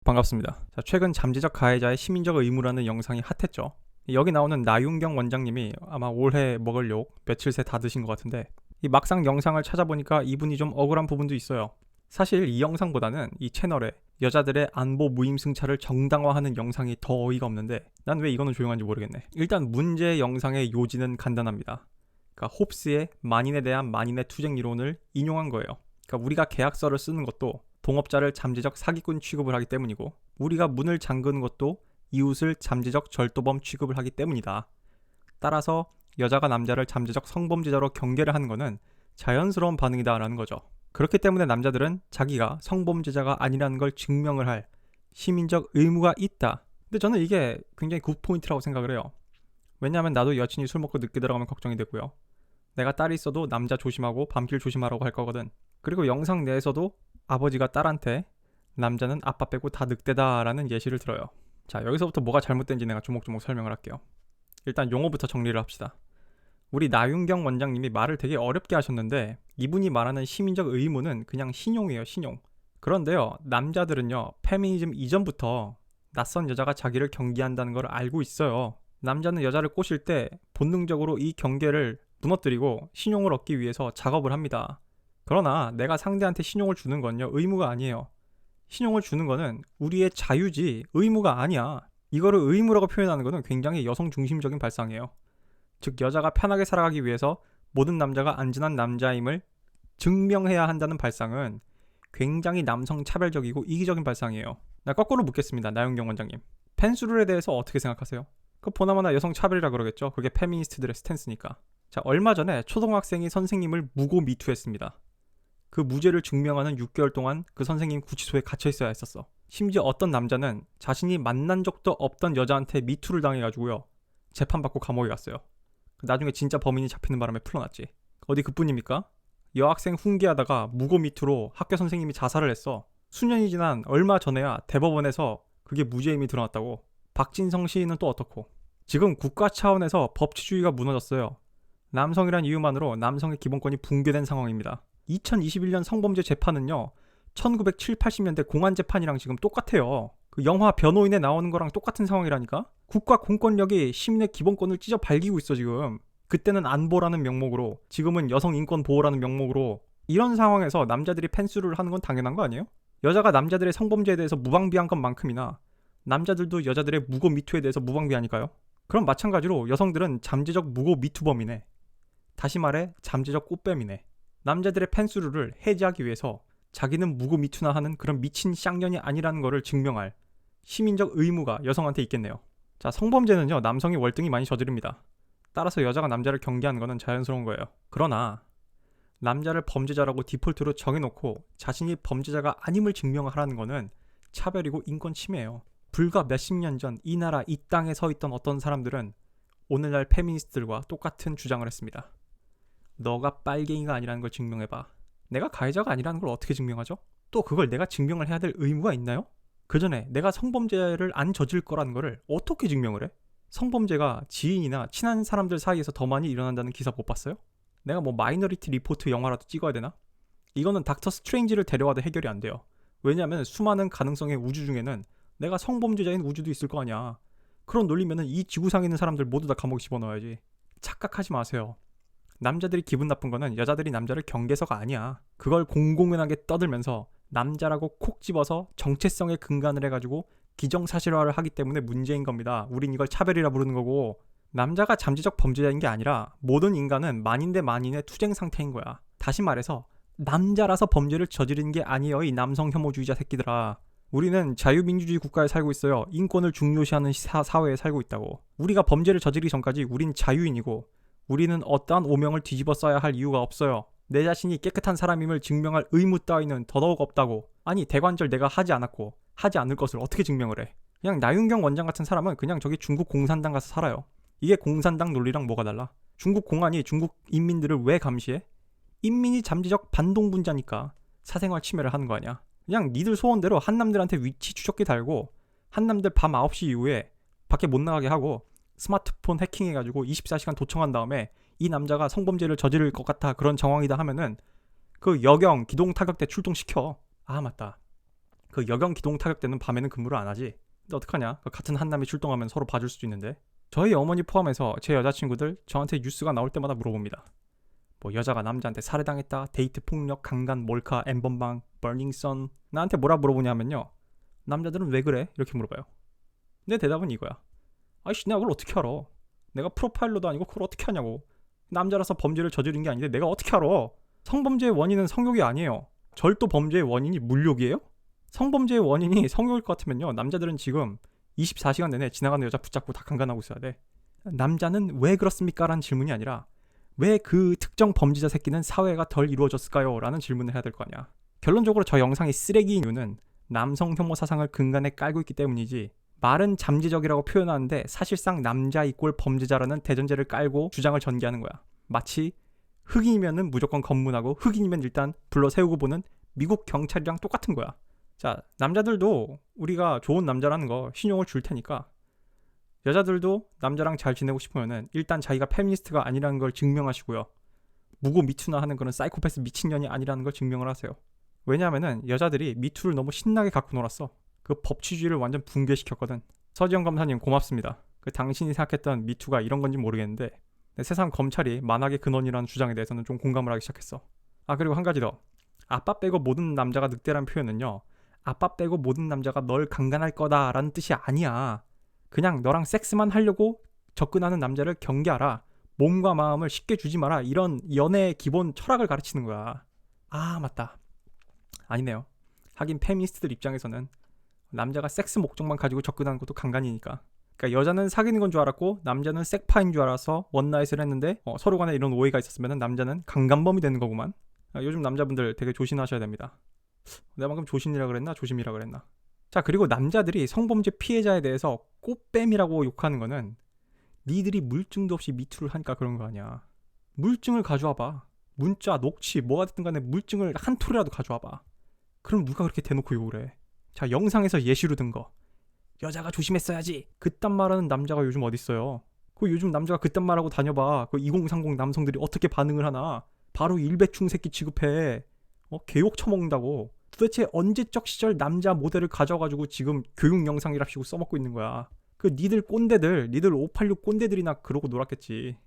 반갑습니다. 자, 최근 잠재적 가해자의 시민적 의무라는 영상이 핫했죠. 여기 나오는 나윤경 원장님이 아마 올해 먹을 욕 며칠 새 다 드신 것 같은데 이 막상 영상을 찾아보니까 이분이 좀 억울한 부분도 있어요. 사실 이 영상보다는 이 채널에 여자들의 안보 무임승차를 정당화하는 영상이 더 어이가 없는데 난 왜 이거는 조용한지 모르겠네. 일단 문제 영상의 요지는 간단합니다. 그러니까 홉스의 만인에 대한 만인의 투쟁 이론을 인용한 거예요. 그러니까 우리가 계약서를 쓰는 것도 동업자를 잠재적 사기꾼 취급을 하기 때문이고 우리가 문을 잠그는 것도 이웃을 잠재적 절도범 취급을 하기 때문이다. 따라서 여자가 남자를 잠재적 성범죄자로 경계를 하는 것은 자연스러운 반응이다라는 거죠. 그렇기 때문에 남자들은 자기가 성범죄자가 아니라는 걸 증명을 할 시민적 의무가 있다. 근데 저는 이게 굉장히 굿포인트라고 생각을 해요. 왜냐하면 나도 여친이 술 먹고 늦게 들어가면 걱정이 되고요. 내가 딸이 있어도 남자 조심하고 밤길 조심하라고 할 거거든. 그리고 영상 내에서도 아버지가 딸한테 남자는 아빠 빼고 다 늑대다라는 예시를 들어요. 자, 여기서부터 뭐가 잘못된지 내가 조목조목 설명을 할게요. 일단 용어부터 정리를 합시다. 우리 나윤경 원장님이 말을 되게 어렵게 하셨는데 이분이 말하는 시민적 의무는 그냥 신용이에요, 신용. 그런데요, 남자들은요, 페미니즘 이전부터 낯선 여자가 자기를 경계한다는 걸 알고 있어요. 남자는 여자를 꼬실 때 본능적으로 이 경계를 무너뜨리고 신용을 얻기 위해서 작업을 합니다. 그러나 내가 상대한테 신용을 주는 건요, 의무가 아니에요. 신용을 주는 거는 우리의 자유지 의무가 아니야. 이거를 의무라고 표현하는 거는 굉장히 여성 중심적인 발상이에요. 즉 여자가 편하게 살아가기 위해서 모든 남자가 안전한 남자임을 증명해야 한다는 발상은 굉장히 남성 차별적이고 이기적인 발상이에요. 나 거꾸로 묻겠습니다. 나윤경 원장님. 펜스룰에 대해서 어떻게 생각하세요? 그 보나마나 여성 차별이라 그러겠죠. 그게 페미니스트들의 스탠스니까. 자, 얼마 전에 초등학생이 선생님을 무고 미투했습니다. 그 무죄를 증명하는 6개월 동안 그 선생님 구치소에 갇혀 있어야 했었어. 심지어 어떤 남자는 자신이 만난 적도 없던 여자한테 미투를 당해가지고요, 재판받고 감옥에 갔어요. 나중에 진짜 범인이 잡히는 바람에 풀려났지. 어디 그뿐입니까? 여학생 훈계하다가 무고 미투로 학교 선생님이 자살을 했어. 수년이 지난 얼마 전에야 대법원에서 그게 무죄임이 드러났다고. 박진성 시인은 또 어떻고. 지금 국가 차원에서 법치주의가 무너졌어요. 남성이란 이유만으로 남성의 기본권이 붕괴된 상황입니다. 2021년 성범죄 재판은요, 1970, 80년대 공안 재판이랑 지금 똑같아요. 그 영화 변호인에 나오는 거랑 똑같은 상황이라니까? 국가 공권력이 시민의 기본권을 찢어 발기고 있어 지금. 그때는 안보라는 명목으로, 지금은 여성 인권 보호라는 명목으로. 이런 상황에서 남자들이 펜스룰을 하는 건 당연한 거 아니에요? 여자가 남자들의 성범죄에 대해서 무방비한 것만큼이나 남자들도 여자들의 무고 미투에 대해서 무방비하니까요. 그럼 마찬가지로 여성들은 잠재적 무고 미투범이네. 다시 말해 잠재적 꽃뱀이네. 남자들의 펜스룰을 해제하기 위해서 자기는 무고 미투나 하는 그런 미친 쌍년이 아니라는 것을 증명할 시민적 의무가 여성한테 있겠네요. 자, 성범죄는요, 남성이 월등히 많이 저지릅니다. 따라서 여자가 남자를 경계하는 것은 자연스러운 거예요. 그러나 남자를 범죄자라고 디폴트로 정해놓고 자신이 범죄자가 아님을 증명하라는 것은 차별이고 인권 침해예요. 불과 몇십 년 전 이 나라 이 땅에 서 있던 어떤 사람들은 오늘날 페미니스트들과 똑같은 주장을 했습니다. 너가 빨갱이가 아니라는 걸 증명해봐. 내가 가해자가 아니라는 걸 어떻게 증명하죠? 또 그걸 내가 증명을 해야 될 의무가 있나요? 그 전에 내가 성범죄를 안 저질 거라는 거를 어떻게 증명을 해? 성범죄가 지인이나 친한 사람들 사이에서 더 많이 일어난다는 기사 못 봤어요? 내가 뭐 마이너리티 리포트 영화라도 찍어야 되나? 이거는 닥터 스트레인지를 데려와도 해결이 안 돼요. 왜냐하면 수많은 가능성의 우주 중에는 내가 성범죄자인 우주도 있을 거 아니야. 그런 논리면은 이 지구상에 있는 사람들 모두 다 감옥에 집어넣어야지. 착각하지 마세요. 남자들이 기분 나쁜 거는 여자들이 남자를 경계서가 아니야. 그걸 공공연하게 떠들면서 남자라고 콕 집어서 정체성에 근간을 해가지고 기정사실화를 하기 때문에 문제인 겁니다. 우린 이걸 차별이라 부르는 거고, 남자가 잠재적 범죄자인 게 아니라 모든 인간은 만인 대 만인의 투쟁 상태인 거야. 다시 말해서 남자라서 범죄를 저지르는 게 아니에요, 이 남성 혐오주의자 새끼들아. 우리는 자유민주주의 국가에 살고 있어요. 인권을 중요시하는 사회에 살고 있다고. 우리가 범죄를 저지르기 전까지 우린 자유인이고 우리는 어떠한 오명을 뒤집어 써야 할 이유가 없어요. 내 자신이 깨끗한 사람임을 증명할 의무 따위는 더더욱 없다고. 아니, 대관절 내가 하지 않았고 하지 않을 것을 어떻게 증명을 해? 그냥 나윤경 원장 같은 사람은 그냥 저기 중국 공산당 가서 살아요. 이게 공산당 논리랑 뭐가 달라? 중국 공안이 중국 인민들을 왜 감시해? 인민이 잠재적 반동분자니까 사생활 침해를 하는 거 아니야. 그냥 니들 소원대로 한남들한테 위치 추적기 달고 한남들 밤 9시 이후에 밖에 못 나가게 하고 스마트폰 해킹해가지고 24시간 도청한 다음에 이 남자가 성범죄를 저지를 것 같아, 그런 정황이다 하면은 그 여경 기동 타격대 출동시켜. 아, 맞다. 그 여경 기동 타격 때는 밤에는 근무를 안 하지. 근데 어떡하냐? 같은 한남이 출동하면 서로 봐줄 수도 있는데. 저희 어머니 포함해서 제 여자친구들 저한테 뉴스가 나올 때마다 물어봅니다. 뭐 여자가 남자한테 살해당했다, 데이트 폭력, 강간, 몰카, 엠번방, 버닝썬. 나한테 뭐라 물어보냐면요, 남자들은 왜 그래? 이렇게 물어봐요. 내 대답은 이거야. 아이씨, 내가 그걸 어떻게 알아? 내가 프로파일러도 아니고 그걸 어떻게 하냐고. 남자라서 범죄를 저지른 게 아닌데 내가 어떻게 알아? 성범죄의 원인은 성욕이 아니에요. 절도 범죄의 원인이 물욕이에요? 성범죄의 원인이 성욕일 것 같으면요, 남자들은 지금 24시간 내내 지나가는 여자 붙잡고 다 강간하고 있어야 돼. 남자는 왜 그렇습니까? 라는 질문이 아니라 왜 그 특정 범죄자 새끼는 사회가 덜 이루어졌을까요? 라는 질문을 해야 될 거 아니야. 결론적으로 저 영상이 쓰레기인 이유는 남성 혐오 사상을 근간에 깔고 있기 때문이지, 말은 잠재적이라고 표현하는데 사실상 남자 이꼴 범죄자라는 대전제를 깔고 주장을 전개하는 거야. 마치 흑인이면은 무조건 검문하고 흑인이면 일단 불러 세우고 보는 미국 경찰이랑 똑같은 거야. 자, 남자들도 우리가 좋은 남자라는 거 신용을 줄 테니까, 여자들도 남자랑 잘 지내고 싶으면은 일단 자기가 페미니스트가 아니라는 걸 증명하시고요. 무고 미투나 하는 그런 사이코패스 미친년이 아니라는 걸 증명을 하세요. 왜냐하면은 여자들이 미투를 너무 신나게 갖고 놀았어. 그 법치주의를 완전 붕괴시켰거든. 서지영 검사님 고맙습니다. 그 당신이 생각했던 미투가 이런 건지 모르겠는데 세상 검찰이 만악의 근원이라는 주장에 대해서는 좀 공감을 하기 시작했어. 아, 그리고 한 가지 더. 아빠 빼고 모든 남자가 늑대라는 표현은요, 아빠 빼고 모든 남자가 널 강간할 거다라는 뜻이 아니야. 그냥 너랑 섹스만 하려고 접근하는 남자를 경계하라, 몸과 마음을 쉽게 주지 마라, 이런 연애의 기본 철학을 가르치는 거야. 아, 맞다. 아니네요. 하긴 페미니스트들 입장에서는 남자가 섹스 목적만 가지고 접근하는 것도 강간이니까. 그러니까 여자는 사귀는 건 줄 알았고 남자는 섹파인 줄 알아서 원나잇을 했는데 서로 간에 이런 오해가 있었으면 남자는 강간범이 되는 거구만. 요즘 남자분들 되게 조심하셔야 됩니다. 내가 방금 조심이라 그랬나? 조심이라 그랬나? 자, 그리고 남자들이 성범죄 피해자에 대해서 꽃뱀이라고 욕하는 거는 니들이 물증도 없이 미투를 하니까 그런 거 아니야. 물증을 가져와봐. 문자, 녹취, 뭐가 됐든 간에 물증을 한 톨이라도 가져와봐. 그럼 누가 그렇게 대놓고 욕을 해? 자, 영상에서 예시로 든 거. 여자가 조심했어야지. 그딴 말하는 남자가 요즘 어딨어요. 그 요즘 남자가 그딴 말하고 다녀봐. 그 2030 남성들이 어떻게 반응을 하나. 바로 일배충 새끼 취급해. 개욕 처먹는다고. 도대체 언제적 시절 남자 모델을 가져가지고 지금 교육 영상이랍시고 써먹고 있는 거야. 그 니들 꼰대들, 니들 586 꼰대들이나 그러고 놀았겠지.